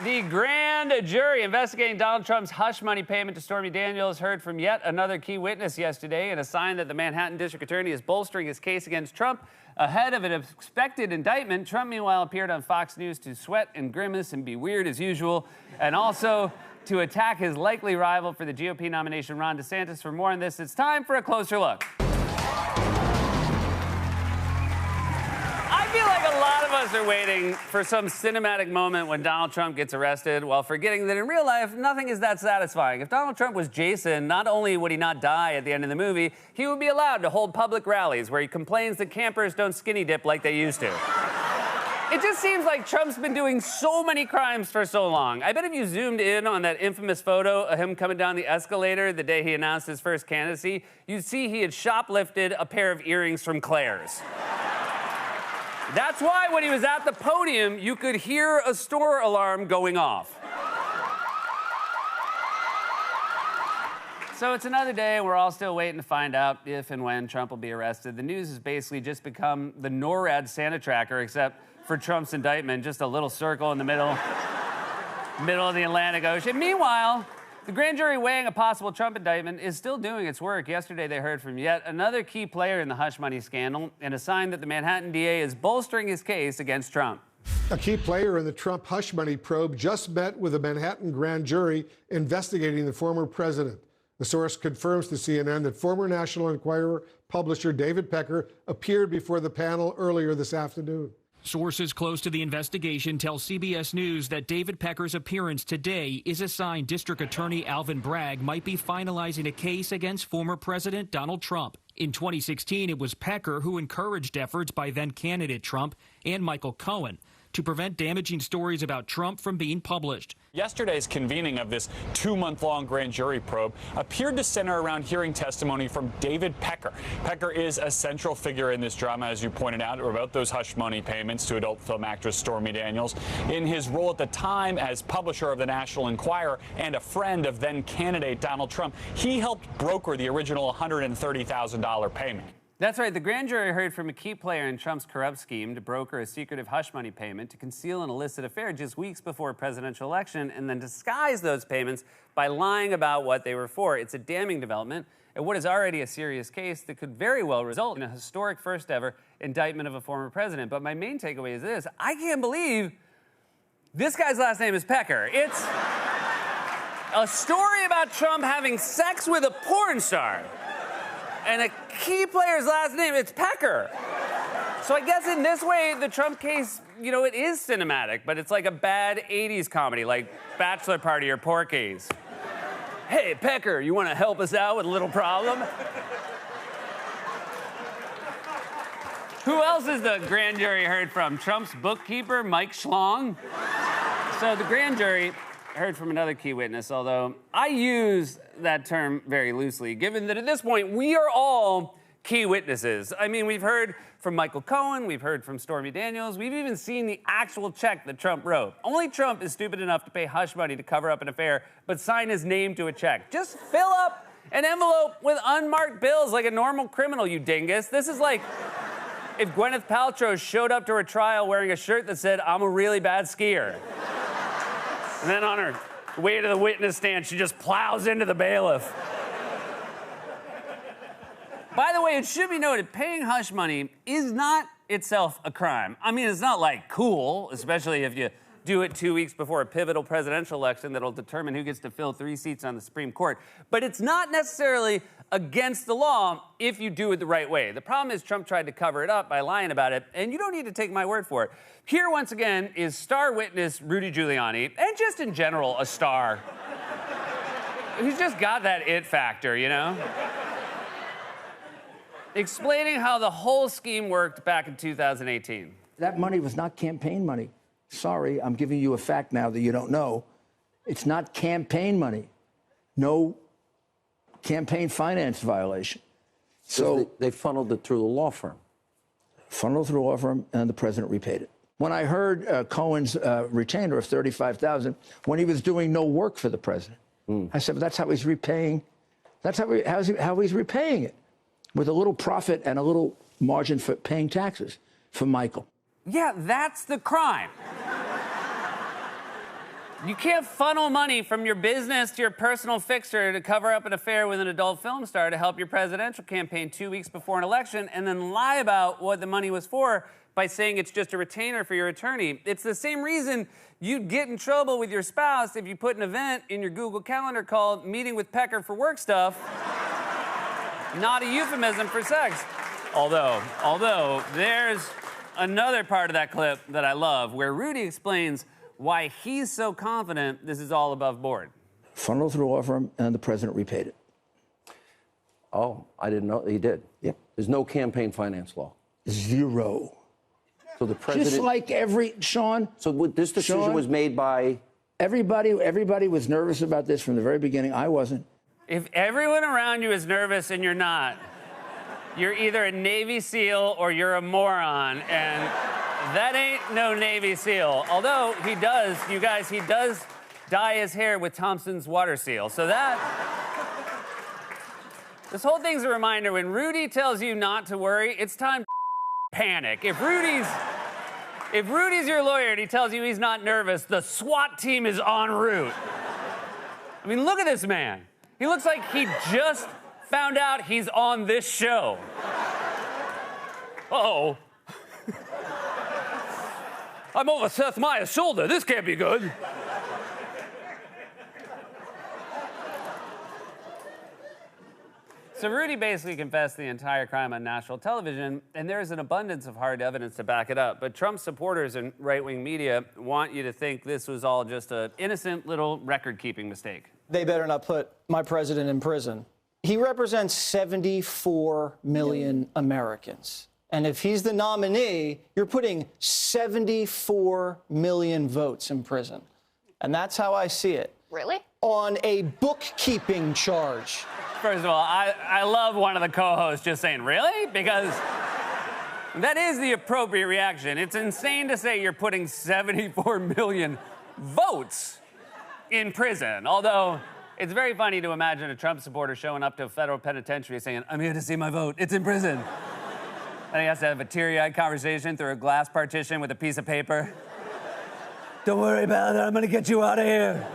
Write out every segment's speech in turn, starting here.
The grand jury investigating Donald Trump's hush money payment to Stormy Daniels heard from yet another key witness yesterday, and a sign that the Manhattan District Attorney is bolstering his case against Trump ahead of an expected indictment. Trump, meanwhile, appeared on Fox News to sweat and grimace and be weird as usual, and also to attack his likely rival for the GOP nomination, Ron DeSantis. For more on this, it's time for a closer look. I feel like a lot of us are waiting for some cinematic moment when Donald Trump gets arrested, while forgetting that in real life, nothing is that satisfying. If Donald Trump was Jason, not only would he not die at the end of the movie, he would be allowed to hold public rallies where he complains that campers don't skinny dip like they used to. It just seems like Trump's been doing so many crimes for so long. I bet if you zoomed in on that infamous photo of him coming down the escalator the day he announced his first candidacy, you'd see he had shoplifted a pair of earrings from Claire's. That's why when he was at the podium, you could hear a store alarm going off. So it's another day, and we're all still waiting to find out if and when Trump will be arrested. The news has basically just become the NORAD Santa tracker, except for Trump's indictment, just a little circle in the middle of the Atlantic Ocean. Meanwhile, the grand jury weighing a possible Trump indictment is still doing its work. Yesterday, they heard from yet another key player in the hush money scandal, and a sign that the Manhattan DA is bolstering his case against Trump. A key player in the Trump hush money probe just met with a Manhattan grand jury investigating the former president. The source confirms to CNN that former National Enquirer publisher David Pecker appeared before the panel earlier this afternoon. Sources close to the investigation tell CBS News that David Pecker's appearance today is a sign District Attorney Alvin Bragg might be finalizing a case against former President Donald Trump. In 2016, it was Pecker who encouraged efforts by then-candidate Trump and Michael Cohen to prevent damaging stories about Trump from being published. Yesterday's convening of this 2-month-long grand jury probe appeared to center around hearing testimony from David Pecker. Pecker is a central figure in this drama, as you pointed out, about those hush money payments to adult film actress Stormy Daniels. In his role at the time as publisher of the National Enquirer and a friend of then-candidate Donald Trump, he helped broker the original $130,000 payment. That's right. The grand jury heard from a key player in Trump's corrupt scheme to broker a secretive hush money payment to conceal an illicit affair just weeks before a presidential election, and then disguise those payments by lying about what they were for. It's a damning development in what is already a serious case that could very well result in a historic first-ever indictment of a former president. But my main takeaway is this: I can't believe this guy's last name is Pecker. It's a story about Trump having sex with a porn star. And a key player's last name, it's Pecker. So I guess in this way, the Trump case, it is cinematic, but it's like a bad 80s comedy, like Bachelor Party or Porky's. Hey, Pecker, you want to help us out with a little problem? Who else is the grand jury heard from? Trump's bookkeeper, Mike Schlong? So the grand jury heard from another key witness, although I use that term very loosely, given that at this point, we are all key witnesses. I mean, we've heard from Michael Cohen, we've heard from Stormy Daniels, we've even seen the actual check that Trump wrote. Only Trump is stupid enough to pay hush money to cover up an affair, but sign his name to a check. Just fill up an envelope with unmarked bills like a normal criminal, you dingus. This is like if Gwyneth Paltrow showed up to her trial wearing a shirt that said, "I'm a really bad skier." And then on her way to the witness stand, she just plows into the bailiff. By the way, it should be noted, paying hush money is not itself a crime. I mean, it's not like cool, especially if you do it 2 weeks before a pivotal presidential election that'll determine who gets to fill 3 seats on the Supreme Court. But it's not necessarily against the law if you do it the right way. The problem is Trump tried to cover it up by lying about it, and you don't need to take my word for it. Here, once again, is star witness Rudy Giuliani, and just in general, a star. He's just got that it factor, explaining how the whole scheme worked back in 2018. That money was not campaign money. Sorry, I'm giving you a fact now that you don't know. It's not campaign money. No campaign finance violation. So they funneled it through the law firm. Funneled through the law firm, and the president repaid it. When I heard Cohen's retainer of $35,000 when he was doing no work for the president, I said, but that's how he's repaying. That's how he's repaying it, with a little profit and a little margin for paying taxes for Michael. Yeah, that's the crime. You can't funnel money from your business to your personal fixture to cover up an affair with an adult film star to help your presidential campaign 2 weeks before an election and then lie about what the money was for by saying it's just a retainer for your attorney. It's the same reason you'd get in trouble with your spouse if you put an event in your Google Calendar called Meeting with Pecker for Work Stuff, not a euphemism for sex. Although there's another part of that clip that I love where Rudy explains why he's so confident this is all above board. Funneled through law firm, and the president repaid it. Oh, I didn't know he did. Yep. There's no campaign finance law. Zero. So the president. Just like Sean. So this decision Sean, was made by. Everybody was nervous about this from the very beginning. I wasn't. If everyone around you is nervous and you're not, you're either a Navy SEAL or you're a moron, and that ain't no Navy SEAL. Although he does dye his hair with Thompson's water seal. So this whole thing's a reminder when Rudy tells you not to worry, it's time to panic. If Rudy's your lawyer and he tells you he's not nervous, the SWAT team is en route. I mean, look at this man. He looks like he just found out he's on this show. Uh-oh. I'm over Seth Meyers' shoulder. This can't be good. So Rudy basically confessed the entire crime on national television, and there's an abundance of hard evidence to back it up. But Trump supporters and right-wing media want you to think this was all just an innocent little record-keeping mistake. They better not put my president in prison. He represents 74 million Americans. And if he's the nominee, you're putting 74 million votes in prison. And that's how I see it. Really? On a bookkeeping charge. First of all, I love one of the co-hosts just saying, really? Because that is the appropriate reaction. It's insane to say you're putting 74 million votes in prison. Although, it's very funny to imagine a Trump supporter showing up to a federal penitentiary saying, I'm here to see my vote. It's in prison. And he has to have a teary-eyed conversation through a glass partition with a piece of paper. Don't worry about it. I'm going to get you out of here.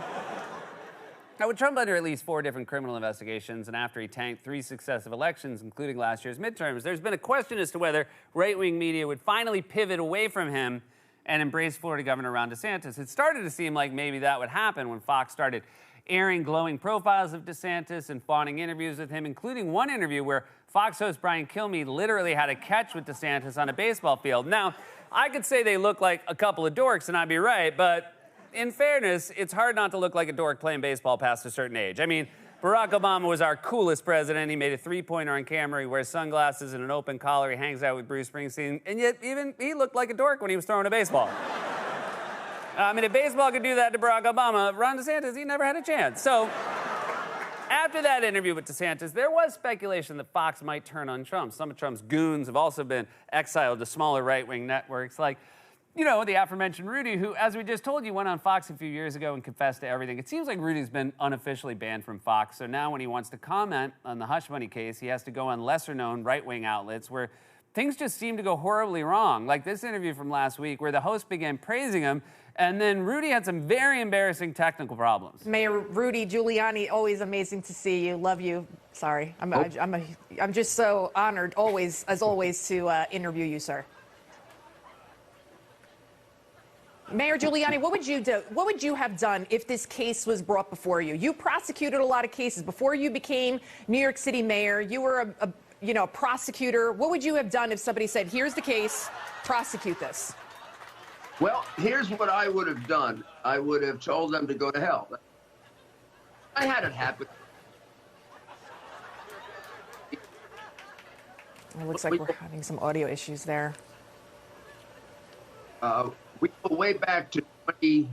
Now, with Trump under at least 4 different criminal investigations and after he tanked 3 successive elections, including last year's midterms, there's been a question as to whether right-wing media would finally pivot away from him and embrace Florida Governor Ron DeSantis. It started to seem like maybe that would happen when Fox started airing glowing profiles of DeSantis and fawning interviews with him, including one interview where Fox host Brian Kilmeade literally had a catch with DeSantis on a baseball field. Now, I could say they look like a couple of dorks, and I'd be right, but in fairness, it's hard not to look like a dork playing baseball past a certain age. I mean, Barack Obama was our coolest president. He made a 3-pointer on camera. He wears sunglasses and an open collar. He hangs out with Bruce Springsteen. And yet, even he looked like a dork when he was throwing a baseball. I mean, if baseball could do that to Barack Obama, Ron DeSantis, he never had a chance. So, after that interview with DeSantis, there was speculation that Fox might turn on Trump. Some of Trump's goons have also been exiled to smaller right-wing networks like, you know, the aforementioned Rudy, who, as we just told you, went on Fox a few years ago and confessed to everything. It seems like Rudy's been unofficially banned from Fox, so now when he wants to comment on the hush money case, he has to go on lesser-known right-wing outlets where things just seem to go horribly wrong, like this interview from last week where the host began praising him, and then Rudy had some very embarrassing technical problems. Mayor Rudy Giuliani, always amazing to see you. Love you. Sorry, I'm just so honored, as always, to interview you, sir. Mayor Giuliani, what would you do? What would you have done if this case was brought before you? You prosecuted a lot of cases before you became New York City mayor. You were a prosecutor. What would you have done if somebody said, "Here's the case, prosecute this"? Well, here's what I would have done. I would have told them to go to hell. I had it happen. It looks like we're having some audio issues there. We go way back to 19.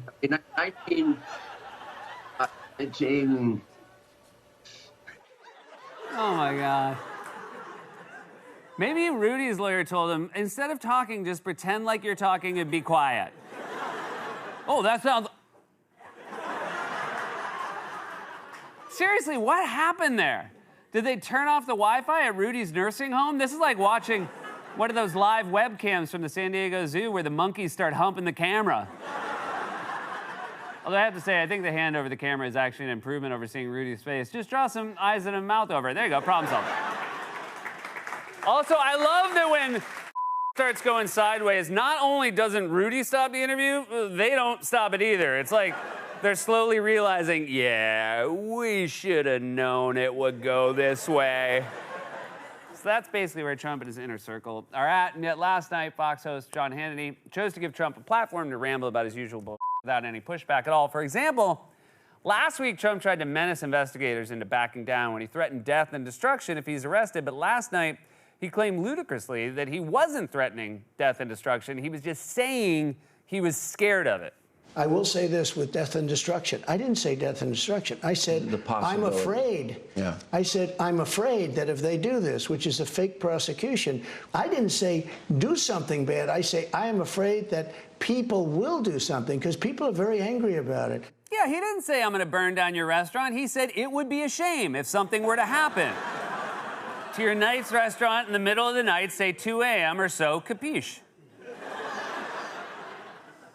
Oh, my God. Maybe Rudy's lawyer told him, instead of talking, just pretend like you're talking and be quiet. Oh, that sounds... Seriously, what happened there? Did they turn off the Wi-Fi at Rudy's nursing home? This is like watching one of those live webcams from the San Diego Zoo where the monkeys start humping the camera. Although I have to say, I think the hand over the camera is actually an improvement over seeing Rudy's face. Just draw some eyes and a mouth over it. There you go, problem solved. Also, I love that when starts going sideways, not only doesn't Rudy stop the interview, they don't stop it either. It's like they're slowly realizing, yeah, we should have known it would go this way. So that's basically where Trump and his inner circle are at. And yet last night, Fox host John Hannity chose to give Trump a platform to ramble about his usual bullshit without any pushback at all. For example, last week, Trump tried to menace investigators into backing down when he threatened death and destruction if he's arrested. But last night, he claimed ludicrously that he wasn't threatening death and destruction. He was just saying he was scared of it. I will say this with death and destruction. I didn't say death and destruction. I said, I'm afraid. Yeah. I said, I'm afraid that if they do this, which is a fake prosecution, I didn't say do something bad. I say, I am afraid that people will do something because people are very angry about it. Yeah, he didn't say I'm going to burn down your restaurant. He said it would be a shame if something were to happen to your night's restaurant in the middle of the night, say 2 a.m. or so, capiche?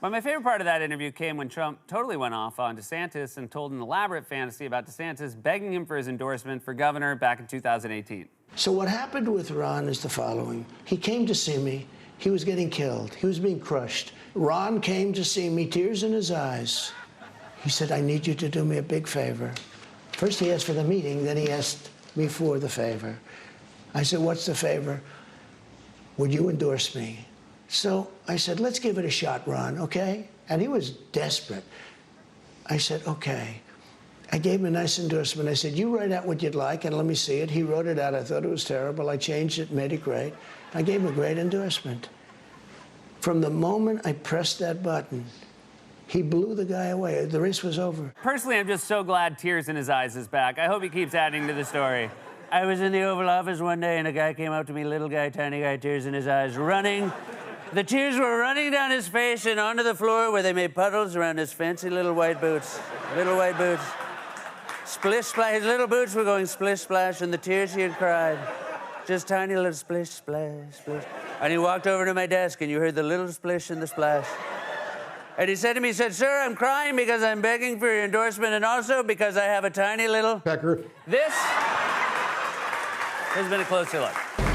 But my favorite part of that interview came when Trump totally went off on DeSantis and told an elaborate fantasy about DeSantis begging him for his endorsement for governor back in 2018. So what happened with Ron is the following. He came to see me. He was getting killed. He was being crushed. Ron came to see me, tears in his eyes. He said, I need you to do me a big favor. First he asked for the meeting, then he asked me for the favor. I said, what's the favor? Would you endorse me? So I said, let's give it a shot, Ron, okay? And he was desperate. I said, okay. I gave him a nice endorsement. I said, you write out what you'd like and let me see it. He wrote it out. I thought it was terrible. I changed it, made it great. I gave him a great endorsement. From the moment I pressed that button, he blew the guy away. The race was over. Personally, I'm just so glad tears in his eyes is back. I hope he keeps adding to the story. I was in the Oval Office one day and a guy came up to me, little guy, tiny guy, tears in his eyes, running. The tears were running down his face and onto the floor where they made puddles around his fancy little white boots. Little white boots. Splish, splash. His little boots were going splish, splash, and the tears he had cried. Just tiny little splish, splash, splish. And he walked over to my desk and you heard the little splish and the splash. And he said to me, he said, sir, I'm crying because I'm begging for your endorsement and also because I have a tiny little... Pecker. This has been a closer look.